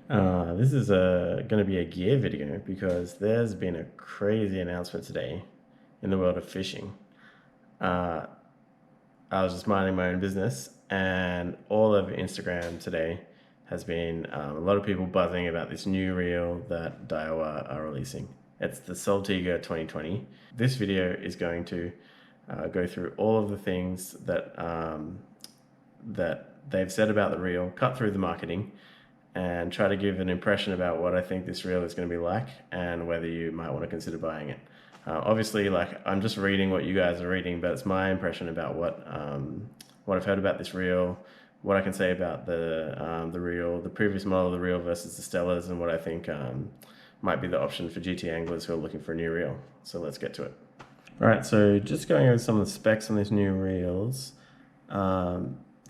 This is going to be a gear video because there's been a crazy announcement today in the world of fishing. Uh, I was just minding my own business, and all of Instagram today has been a lot of people buzzing about this new reel that Daiwa are releasing. It's the Saltiga 2020. This video is going to go through all of the things that they've said about the reel, cut through the marketing, and try to give an impression about what I think this reel is going to be like and whether you might want to consider buying it. Obviously, like, I'm just reading what you guys are reading, but it's my impression about what I've heard about this reel, what I can say about the reel, the previous model of the reel versus the Stellars, and what I think might be the option for GT anglers who are looking for a new reel. So let's get to it. All right, so just going over some of the specs on these new reels.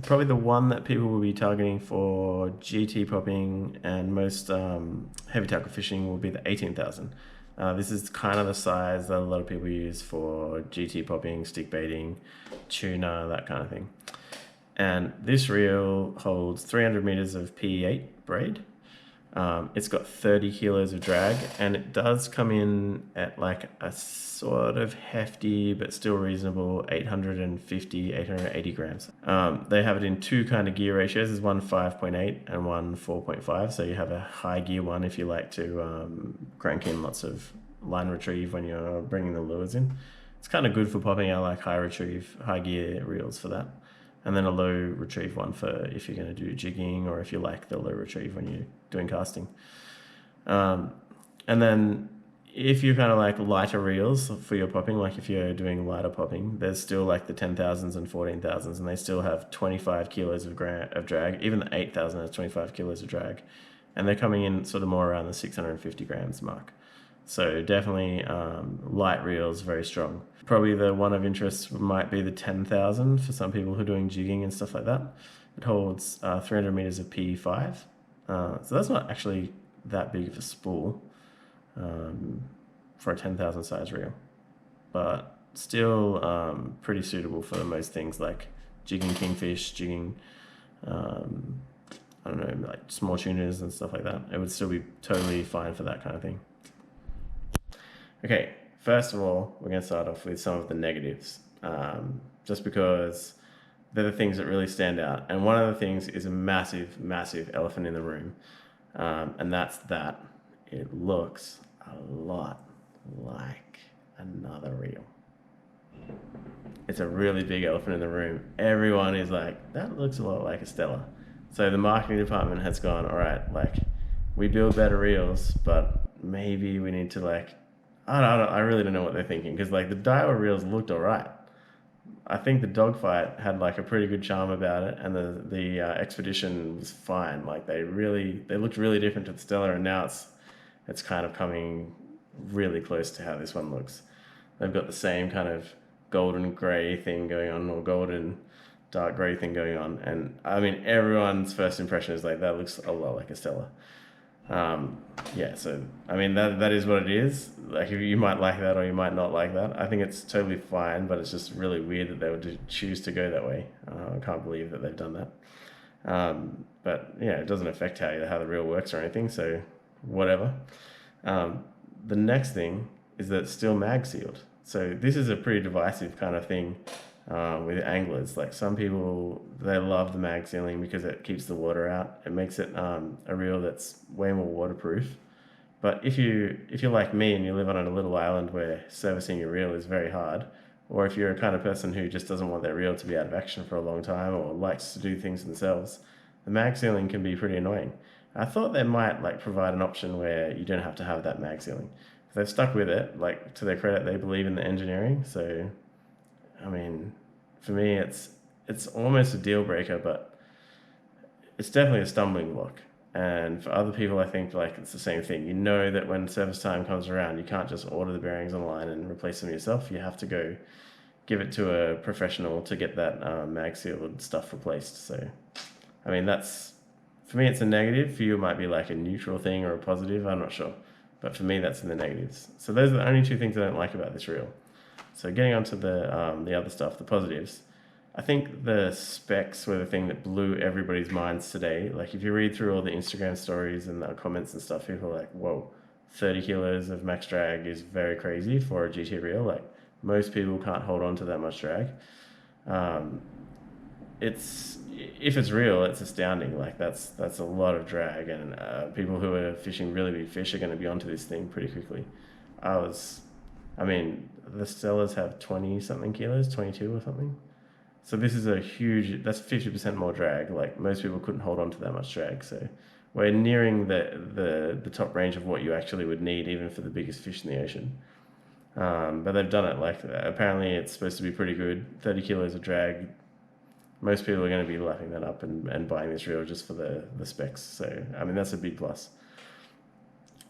Probably the one that people will be targeting for GT popping and most heavy tackle fishing will be the 18,000. This is kind of the size that a lot of people use for GT popping, stick baiting, tuna, that kind of thing. And this reel holds 300 meters of PE8 braid. It's got 30 kilos of drag, and it does come in at like a sort of hefty but still reasonable 850, 880 grams. They have it in two kind of gear ratios. There's one 5.8 and one 4.5. So you have a high gear one if you like to crank in lots of line retrieve when you're bringing the lures in. It's kind of good for popping out like high retrieve, high gear reels for that. And then a low retrieve one for if you're going to do jigging or if you like the low retrieve when you're doing casting. And then if you kind of like lighter reels for your popping, like if you're doing lighter popping, there's still like the 10,000s and 14,000s, and they still have 25 kilos of drag. Even the 8,000 has 25 kilos of drag, and they're coming in sort of more around the 650 grams mark. So definitely light reels, very strong. Probably the one of interest might be the 10,000 for some people who are doing jigging and stuff like that. It holds 300 meters of PE5. So that's not actually that big of a spool for a 10,000 size reel, but still pretty suitable for most things like jigging kingfish, jigging, I don't know, like small tunas and stuff like that. It would still be totally fine for that kind of thing. Okay, first of all, we're going to start off with some of the negatives, just because they're the things that really stand out. And one of the things is a massive, massive elephant in the room, and that's that it looks a lot like another reel. It's a really big elephant in the room. Everyone is like, that looks a lot like a Stella. So the marketing department has gone, all right, like, we build better reels, but maybe we need to like, I really don't know what they're thinking, because like the Daiwa reels looked all right. I think the Dogfight had like a pretty good charm about it, and the Expedition was fine. Like they looked really different to the Stellar, and now it's kind of coming really close to how this one looks. They've got the same kind of golden gray thing going on, or golden dark gray thing going on, and I mean everyone's first impression is like that looks a lot like a Stellar. Yeah, so I mean that is what it is. Like you might like that or you might not like that. I think it's totally fine, but it's just really weird that they would choose to go that way. I can't believe that they've done that. But yeah, it doesn't affect how the reel works or anything. So whatever. The next thing is that it's still mag sealed. So this is a pretty divisive kind of thing with anglers. Like some people, they love the mag sealing because it keeps the water out. It makes it a reel that's way more waterproof. But if you're like me and you live on a little island where servicing your reel is very hard, or if you're a kind of person who just doesn't want their reel to be out of action for a long time or likes to do things themselves, the mag sealing can be pretty annoying. I thought they might like provide an option where you don't have to have that mag sealing. They've stuck with it. Like, to their credit, they believe in the engineering. So I mean, for me, it's almost a deal breaker, but it's definitely a stumbling block. And for other people, I think like it's the same thing. You know that when service time comes around, you can't just order the bearings online and replace them yourself. You have to go give it to a professional to get that mag sealed stuff replaced. So, I mean, for me, it's a negative. For you, it might be like a neutral thing or a positive. I'm not sure. But for me, that's in the negatives. So those are the only two things I don't like about this reel. So getting onto the other stuff, the positives. I think the specs were the thing that blew everybody's minds today. Like if you read through all the Instagram stories and the comments and stuff, people are like, "Whoa, 30 kilos of max drag is very crazy for a GT reel." Like most people can't hold on to that much drag. Um, it's if it's real, it's astounding. Like that's a lot of drag, and people who are fishing really big fish are going to be onto this thing pretty quickly. I was, I mean, the Stellas have 20 something kilos, 22 or something. So this is a huge. That's 50% more drag. Like most people couldn't hold on to that much drag. So we're nearing the top range of what you actually would need, even for the biggest fish in the ocean. But they've done it. Like apparently, it's supposed to be pretty good. 30 kilos of drag. Most people are going to be lapping that up and buying this reel just for the specs. So I mean, that's a big plus.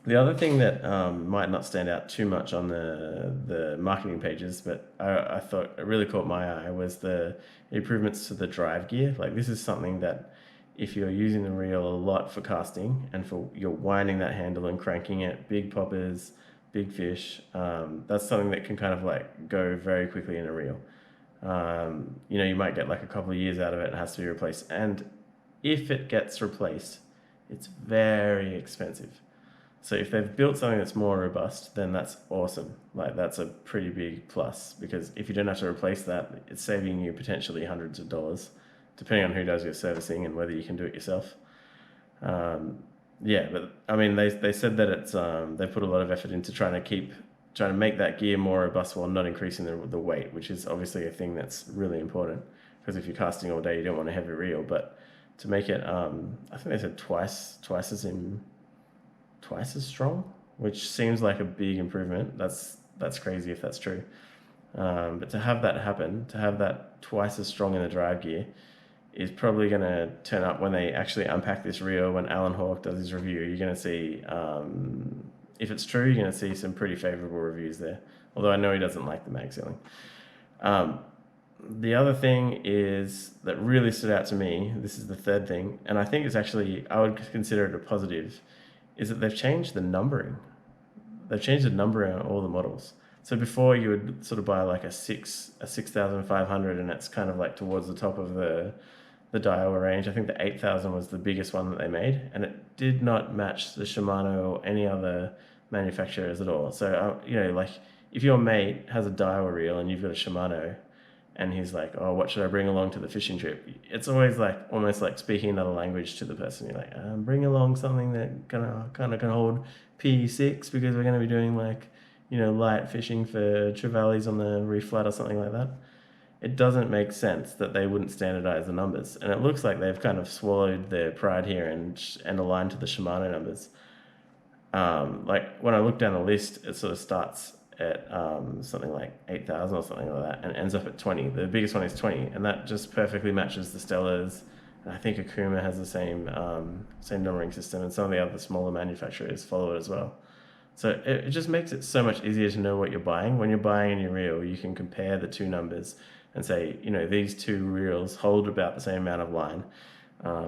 The other thing that might not stand out too much on the marketing pages, but I thought it really caught my eye, was the improvements to the drive gear. Like this is something that if you're using the reel a lot for casting and for you're winding that handle and cranking it, big poppers, big fish, that's something that can kind of like go very quickly in a reel. You might get like a couple of years out of it and it has to be replaced. And if it gets replaced, it's very expensive. So if they've built something that's more robust, then that's awesome. Like that's a pretty big plus because if you don't have to replace that, it's saving you potentially hundreds of dollars, depending on who does your servicing and whether you can do it yourself. Yeah, but I mean, they said that it's they put a lot of effort into trying to make that gear more robust while not increasing the weight, which is obviously a thing that's really important because if you're casting all day, you don't want a heavy reel. But to make it, I think they said twice as strong, which seems like a big improvement. That's crazy if that's true. But to have that happen, to have that twice as strong in the drive gear, is probably going to turn up when they actually unpack this reel. When Alan Hawke does his review, you're going to see, if it's true, you're going to see some pretty favorable reviews there. Although I know he doesn't like the mag sealing. The other thing is that really stood out to me. This is the third thing, and I think it's actually I would consider it a positive, is that they've changed the numbering. They've changed the numbering on all the models. So before you would sort of buy like a 6500, and it's kind of like towards the top of the Daiwa range. I think the 8000 was the biggest one that they made, and it did not match the Shimano or any other manufacturers at all. So like if your mate has a Daiwa reel and you've got a Shimano, and he's like, "Oh, what should I bring along to the fishing trip?" It's always like almost like speaking another language to the person. You're like, "Bring along something that kind of can hold P6 because we're going to be doing like, light fishing for trevallies on the reef flat or something like that." It doesn't make sense that they wouldn't standardize the numbers, and it looks like they've kind of swallowed their pride here and aligned to the Shimano numbers. Like when I look down the list, it sort of starts at something like 8,000 or something like that and ends up at 20. The biggest one is 20, and that just perfectly matches the Stellas. And I think Akuma has the same numbering system, and some of the other smaller manufacturers follow it as well. So it just makes it so much easier to know what you're buying. When you're buying a new reel, you can compare the two numbers and say, these two reels hold about the same amount of line,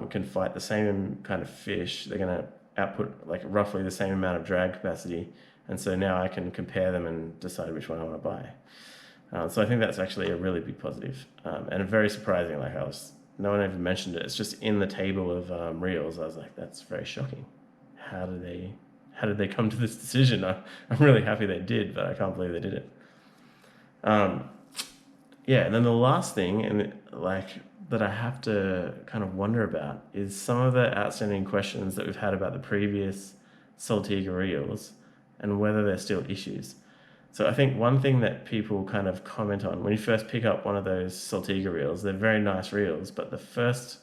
can fight the same kind of fish. They're going to output like roughly the same amount of drag capacity. And so now I can compare them and decide which one I want to buy. So I think that's actually a really big positive, and very surprising. Like no one ever mentioned it. It's just in the table of reels. I was like, that's very shocking. How did they come to this decision? I'm really happy they did, but I can't believe they did it. Yeah, and then the last thing, and like that I have to kind of wonder about, is some of the outstanding questions that we've had about the previous Saltiga reels and whether they're still issues. So I think one thing that people kind of comment on when you first pick up one of those Saltiga reels, they're very nice reels, but the first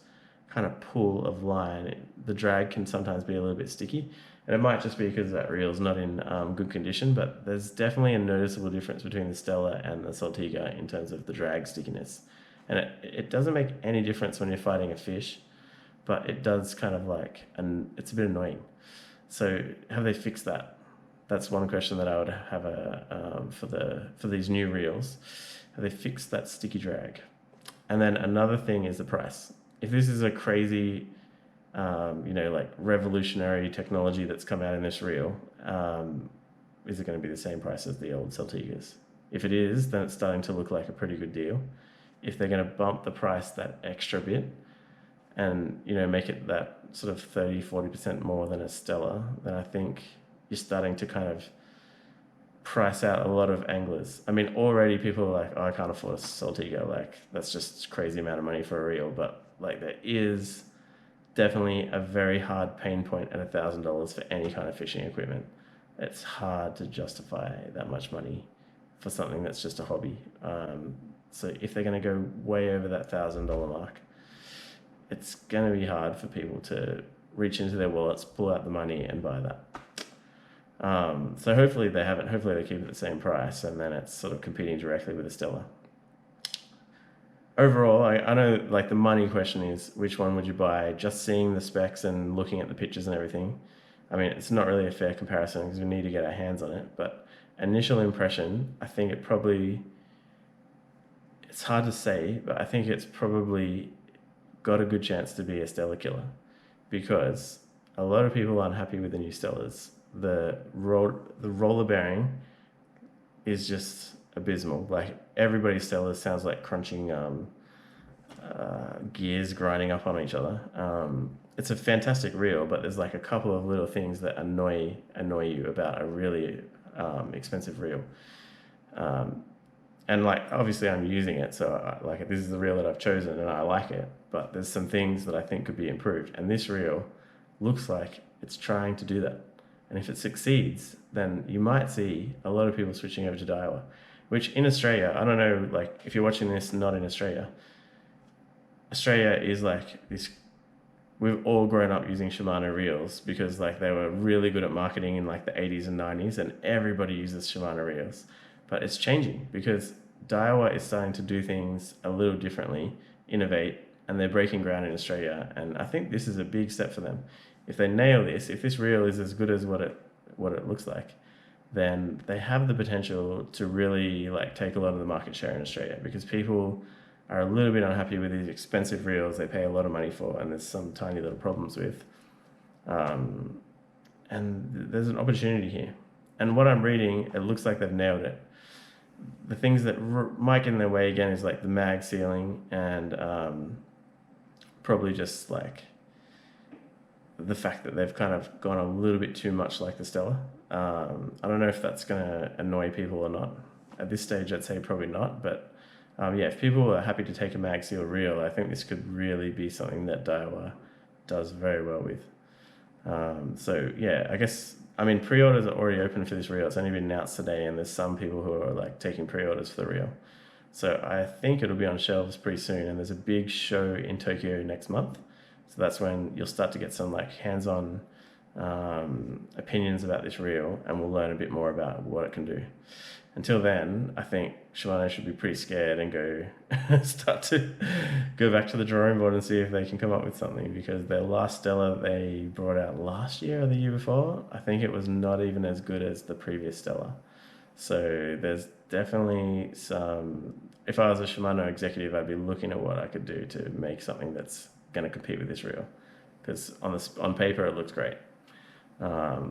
kind of pull of line, the drag can sometimes be a little bit sticky. And it might just be because that reel's not in good condition, but there's definitely a noticeable difference between the Stella and the Saltiga in terms of the drag stickiness. And it doesn't make any difference when you're fighting a fish, but it does kind of and it's a bit annoying. So have they fixed that? That's one question that I would have for these new reels. Have they fixed that sticky drag? And then another thing is the price. If this is a crazy, revolutionary technology that's come out in this reel, is it going to be the same price as the old Saltigas? If it is, then it's starting to look like a pretty good deal. if they're going to bump the price that extra bit and, you know, make it that sort of 30-40% more than a Stella, then I think you're starting to kind of price out a lot of anglers. I mean, already people are like, oh, I can't afford a Saltiga. Like, that's just crazy amount of money for a reel. But like, there is definitely a very hard pain point at $1,000 for any kind of fishing equipment. It's hard to justify that much money for something that's just a hobby. So if they're going to go way over that $1,000 mark, it's going to be hard for people to reach into their wallets, pull out the money, and buy that. So hopefully they haven't. Hopefully they keep it the same price, and then it's sort of competing directly with a Stella. Overall, I know like the money question is which one would you buy? Just seeing the specs and looking at the pictures and everything. I mean, it's not really a fair comparison because we need to get our hands on it. But initial impression, I think it's hard to say, but I think it's probably got a good chance to be a Stella killer because a lot of people aren't happy with the new Stellas. The roller bearing is just abysmal. Like everybody's Stella sounds like crunching gears grinding up on each other. It's a fantastic reel, but there's like a couple of little things that annoy you about a really expensive reel. And like obviously I'm using it, so like this is the reel that I've chosen and I like it. But there's some things that I think could be improved, and this reel looks like it's trying to do that. And if it succeeds, then you might see a lot of people switching over to Daiwa, which in Australia, I don't know, like if you're watching this not in Australia, Australia is like this, we've all grown up using Shimano reels because like they were really good at marketing in like the 80s and 90s and everybody uses Shimano reels. But it's changing because Daiwa is starting to do things a little differently, innovate, and they're breaking ground in Australia. And I think this is a big step for them. If they nail this, if this reel is as good as what it looks like, then they have the potential to really like take a lot of the market share in Australia because people are a little bit unhappy with these expensive reels they pay a lot of money for and there's some tiny little problems with. And there's an opportunity here. And what I'm reading, it looks like they've nailed it. The things that might get in their way again is like the mag sealing and probably just like the fact that they've kind of gone a little bit too much like the Stella. I don't know if that's going to annoy people or not. At this stage, I'd say probably not. But yeah, if people are happy to take a mag seal reel, I think this could really be something that Daiwa does very well with. So yeah, I guess, I mean, pre-orders are already open for this reel. It's only been announced today and there's some people who are like taking pre-orders for the reel. So I think it'll be on shelves pretty soon and there's a big show in Tokyo next month. So that's when you'll start to get some like hands-on opinions about this reel and we'll learn a bit more about what it can do. Until then, I think Shimano should be pretty scared and go start to go back to the drawing board and see if they can come up with something because their last Stella they brought out last year or the year before, I think it was not even as good as the previous Stella. So there's definitely some, if I was a Shimano executive, I'd be looking at what I could do to make something that's going to compete with this reel because on paper it looks great.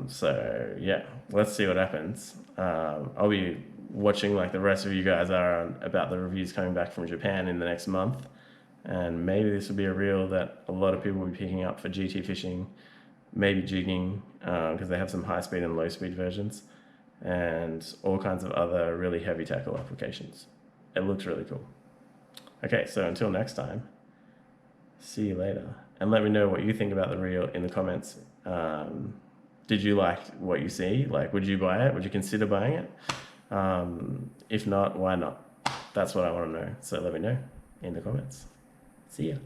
So yeah, let's see what happens. I'll be watching like the rest of you guys are about the reviews coming back from Japan in the next month, and maybe this will be a reel that a lot of people will be picking up for GT fishing, maybe jigging because they have some high speed and low speed versions and all kinds of other really heavy tackle applications. It looks really cool. Okay, so until next time, see you later, and let me know what you think about the reel in the comments. Did you like what you see? Like, would you buy it? Would you consider buying it? If not, why not? That's what I want to know. So let me know in the comments. See ya.